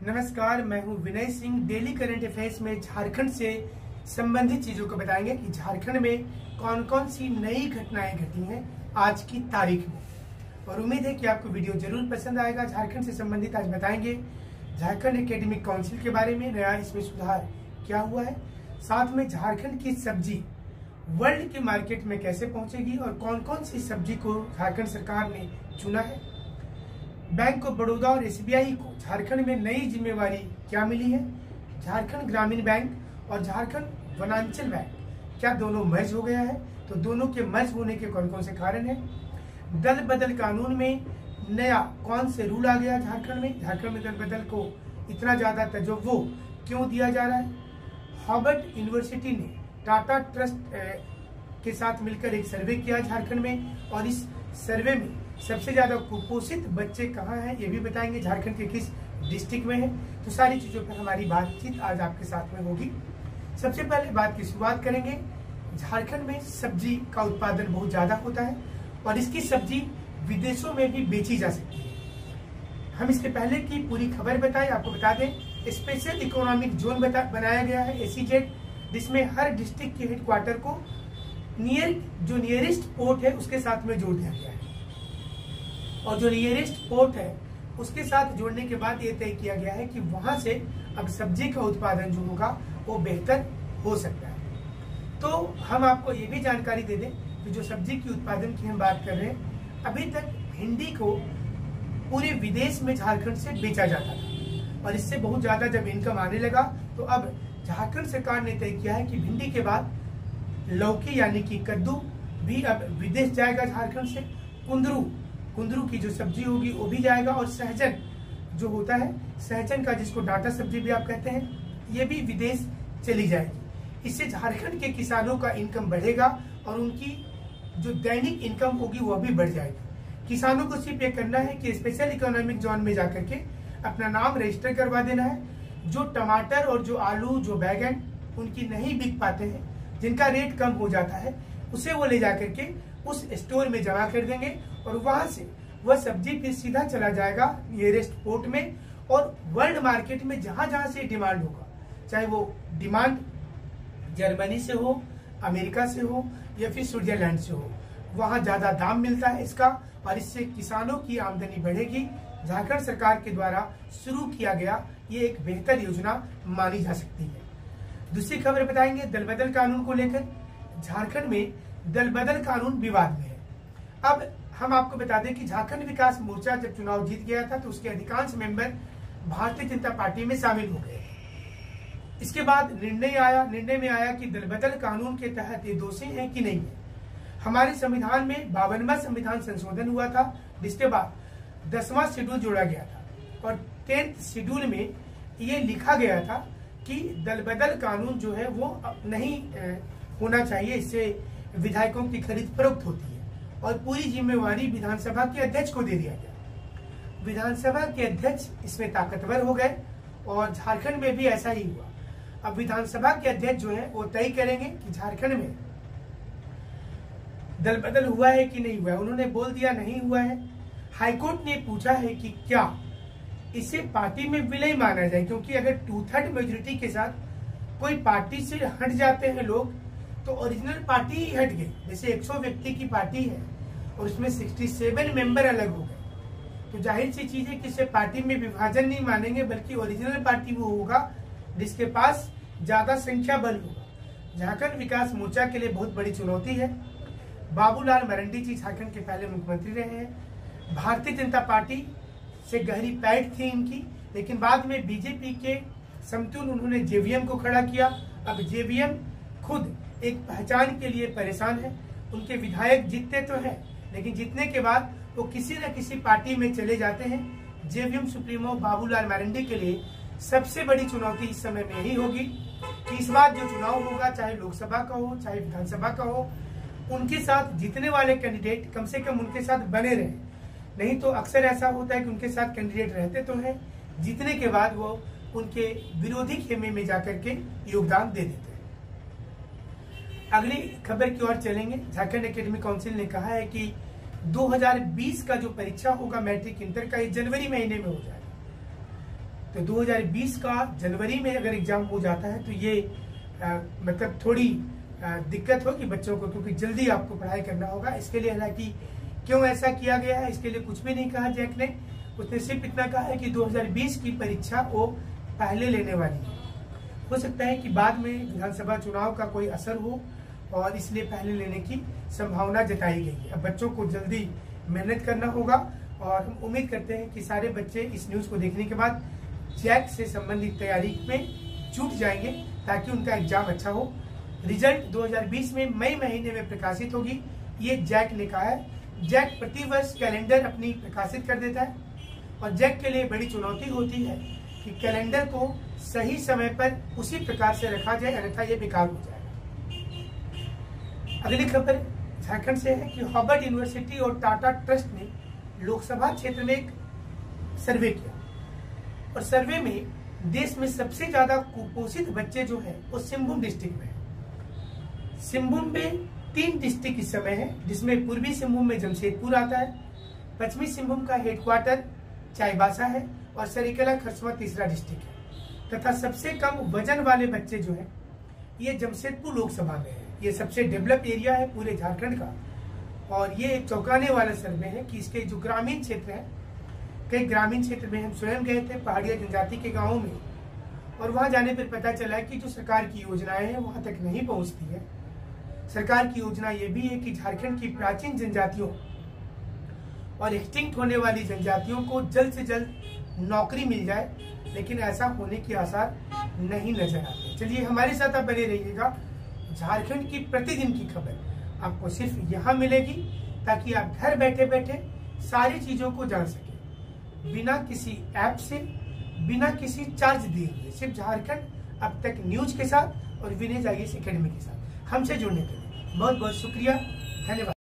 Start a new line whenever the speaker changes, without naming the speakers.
नमस्कार, मैं हूं Vinay Singh. Daily current affairs में झारखंड से संबंधित चीजों को बताएंगे कि झारखंड में कौन कौन सी नई घटनाएं घटी हैं आज की तारीख में। और उम्मीद है कि आपको वीडियो जरूर पसंद आएगा। झारखंड से संबंधित आज बताएंगे झारखंड एकेडमिक काउंसिल के बारे में, नया इसमें सुधार क्या हुआ है। साथ में झारखंड की सब्जी वर्ल्ड की मार्केट में कैसे पहुंचेगी और कौन कौन सी सब्जी को झारखंड सरकार ने चुना है। बैंक ऑफ बड़ौदा और एसबीआई को झारखंड में नई जिम्मेवारी क्या मिली है। झारखंड ग्रामीण बैंक और झारखंड वनांचल बैंक क्या दोनों मर्ज हो गया है, तो दोनों के मर्ज होने के कौन कौन से कारण है। दल बदल कानून में नया कौन से रूल आ गया झारखंड में। झारखंड में दल बदल को इतना ज्यादा तवज्जो क्यों दिया जा रहा है। हार्वर्ड यूनिवर्सिटी ने टाटा ट्रस्ट के साथ मिलकर एक सर्वे किया झारखंड में, और इस सर्वे में सबसे ज्यादा कुपोषित बच्चे कहाँ हैं ये भी बताएंगे, झारखंड के किस डिस्ट्रिक्ट में है। तो सारी चीजों पर हमारी बातचीत आज आपके साथ में होगी। सबसे पहले बात की शुरुआत करेंगे। झारखंड में सब्जी का उत्पादन बहुत ज्यादा होता है और इसकी सब्जी विदेशों में भी बेची जा सकती है। हम इसके पहले की पूरी खबर बताएं, आपको बता दें स्पेशल इकोनॉमिक जोन बनाया गया है एसीजेड, जिसमें हर डिस्ट्रिक्ट के हेडक्वार्टर को जो नियरेस्ट पोर्ट है उसके साथ में जोड़ दिया गया है। और जो नियरेस्ट पोर्ट है उसके साथ जोड़ने के बाद ये तय किया गया है कि वहां से अब सब्जी का उत्पादन जो होगा वो बेहतर हो सकता है। तो हम आपको ये भी जानकारी दे दें कि जो सब्जी की उत्पादन की हम बात कर रहे हैं, अभी तक भिंडी को पूरे विदेश में झारखंड से बेचा जाता था और इससे बहुत ज्यादा जब इनकम आने लगा तो अब झारखंड सरकार ने तय किया है कि भिंडी के बाद लौकी यानी कि कद्दू भी अब विदेश जाएगा झारखंड से। कुंदरू की जो सब्जी होगी वो भी जाएगा, और सहजन जो होता है, सहजन का जिसको डाटा सब्जी भी आप कहते हैं, ये भी विदेश चली जाएगी। इससे झारखंड के किसानों का इनकम बढ़ेगा और उनकी जो दैनिक इनकम होगी वो भी बढ़ जाएगी। किसानों को सिर्फ ये करना है कि स्पेशल इकोनॉमिक जोन में जाकर के अपना नाम रजिस्टर करवा देना है। जो टमाटर और जो आलू, जो बैगन उनकी नहीं बिक पाते हैं, जिनका रेट कम हो जाता है, उसे वो ले जाकर के उस स्टोर में जमा कर देंगे और वहां से वह सब्जी फिर सीधा चला जाएगा नियरेस्ट पोर्ट में। और वर्ल्ड मार्केट में जहां जहां से डिमांड होगा, चाहे वो डिमांड जर्मनी से हो, अमेरिका से हो या फिर स्विट्जरलैंड से हो, वहां ज्यादा दाम मिलता है इसका और इससे किसानों की आमदनी बढ़ेगी। झारखंड सरकार के द्वारा शुरू किया गया ये एक बेहतर योजना मानी जा सकती है। दूसरी खबर बताएंगे दल बदल कानून को लेकर। झारखंड में दल बदल कानून विवाद में है। अब हम आपको बता दें कि झारखंड विकास मोर्चा जब चुनाव जीत गया था तो उसके अधिकांश मेंबर भारतीय जनता पार्टी में शामिल हो गए। इसके बाद निर्णय में आया कि दल बदल कानून के तहत ये दोषी है कि नहीं है। हमारे संविधान में 52वां संविधान संशोधन हुआ था, जिसके बाद 10वां शेड्यूल जोड़ा गया था और 10th शेड्यूल में ये लिखा गया था कि दल बदल कानून जो है वो नहीं होना चाहिए, इससे विधायकों की खरीद फरोख्त होती है और पूरी जिम्मेवारी विधानसभा के अध्यक्ष को दे दिया गया। विधानसभा के अध्यक्ष इसमें ताकतवर हो गए और झारखंड में भी ऐसा ही हुआ। अब विधानसभा के अध्यक्ष जो है वो तय करेंगे कि झारखंड में दल बदल हुआ है कि नहीं हुआ है। उन्होंने बोल दिया नहीं हुआ है। हाईकोर्ट ने पूछा है कि क्या इसे पार्टी में विलय माना जाए, क्योंकि अगर 2/3 मेजोरिटी के साथ कोई पार्टी से हट जाते हैं लोग तो ओरिजिनल पार्टी ही हट गई। जैसे 100 व्यक्ति की पार्टी है और उसमें 67 मेंबर अलग हो गए, तो जाहिर सी चीज है कि इसे पार्टी में विभाजन नहीं मानेंगे, बल्कि ओरिजिनल पार्टी वो होगा जिसके पास ज्यादा संख्या बल होगा। झारखंड विकास मोर्चा के लिए बहुत बड़ी चुनौती है। बाबूलाल मरंडी जी झारखंड के पहले मुख्यमंत्री रहे हैं। भारतीय जनता पार्टी से गहरी पैठ थी इनकी, लेकिन बाद में बीजेपी के समतुल्य उन्होंने जेवीएम को खड़ा किया। अब जेवीएम खुद एक पहचान के लिए परेशान है। उनके विधायक जीतते तो हैं, लेकिन जीतने के बाद वो किसी न किसी पार्टी में चले जाते हैं। जेवीएम सुप्रीमो बाबूलाल मरंडी के लिए सबसे बड़ी चुनौती इस समय में यही होगी कि इस बार जो चुनाव होगा, चाहे लोकसभा का हो चाहे विधानसभा का हो, उनके साथ जीतने वाले कैंडिडेट कम से कम उनके साथ बने रहे। नहीं तो अक्सर ऐसा होता है कि उनके साथ कैंडिडेट रहते तो हैं, जीतने के बाद वो उनके विरोधी खेमे में जाकर के योगदान दे देते हैं। अगली खबर की ओर चलेंगे। झारखंड एकेडमिक काउंसिल ने कहा है कि 2020 का जो परीक्षा होगा मैट्रिक इंटर का, ये जनवरी महीने में हो जाएगा। तो 2020 का जनवरी में अगर एग्जाम हो जाता है तो ये मतलब थोड़ी दिक्कत होगी बच्चों को, क्योंकि जल्दी आपको पढ़ाई करना होगा। इसके लिए हालांकि क्यों ऐसा किया गया है इसके लिए कुछ भी नहीं कहा जैक ने, उसने सिर्फ इतना कहा है कि 2020 की परीक्षा वो पहले लेने वाली है। हो सकता है कि बाद में विधानसभा चुनाव का कोई असर हो और इसलिए पहले लेने की संभावना जताई गई है। अब बच्चों को जल्दी मेहनत करना होगा और हम उम्मीद करते हैं कि सारे बच्चे इस न्यूज़ को देखने के बाद जैक से संबंधित तैयारी में जुट जाएंगे ताकि उनका एग्जाम अच्छा हो। रिजल्ट 2020 में मई महीने में प्रकाशित होगी, ये जैक ने कहा है। जैक प्रतिवर्ष कैलेंडर अपनी प्रकाशित कर देता है और जैक के लिए बड़ी चुनौती होती है कि कैलेंडर को सही समय पर उसी प्रकार से रखा जाए, अन्यथा ये बेकार हो जाएगा। अगली खबर झारखंड से है कि हार्वर्ड यूनिवर्सिटी और टाटा ट्रस्ट ने लोकसभा क्षेत्र में एक सर्वे किया और सर्वे में देश में सबसे ज्यादा कुपोषित बच्चे जो है वो सिंहभूम डिस्ट्रिक्ट में है। सिंहभूम में 3 डिस्ट्रिक्ट इस समय है, जिसमें पूर्वी सिंहभूम में जमशेदपुर आता है, पश्चिमी सिंहभूम का हेडक्वार्टर चाईबासा है और सरायकेला खरसवां तीसरा डिस्ट्रिक्ट है। तथा सबसे कम वजन वाले बच्चे जो है ये जमशेदपुर लोकसभा में है। ये सबसे डेवलप एरिया है पूरे झारखंड का और ये एक चौंकाने वाला सर्वे है कि इसके जो ग्रामीण क्षेत्र है, कई ग्रामीण क्षेत्र में हम स्वयं गए थे पहाड़िया जनजाति के गाँवों में, और वहां जाने पर पता चला कि जो सरकार की योजनाएं हैं वहां तक नहीं पहुंचती है। सरकार की योजना ये भी है कि झारखंड की प्राचीन जनजातियों और एक्सटिंक्ट होने वाली जनजातियों को जल्द से जल्द नौकरी मिल जाए, लेकिन ऐसा होने के आसार नहीं नजर आते। चलिए हमारे साथ आप बने रहिएगा। झारखंड की प्रतिदिन की खबर आपको सिर्फ यहाँ मिलेगी ताकि आप घर बैठे बैठे सारी चीजों को जान सके, बिना किसी ऐप से, बिना किसी चार्ज दिए हुए। सिर्फ झारखंड अब तक न्यूज के साथ और विनय जाइए एकेडमी के साथ हमसे जुड़ने के लिए बहुत बहुत शुक्रिया, धन्यवाद।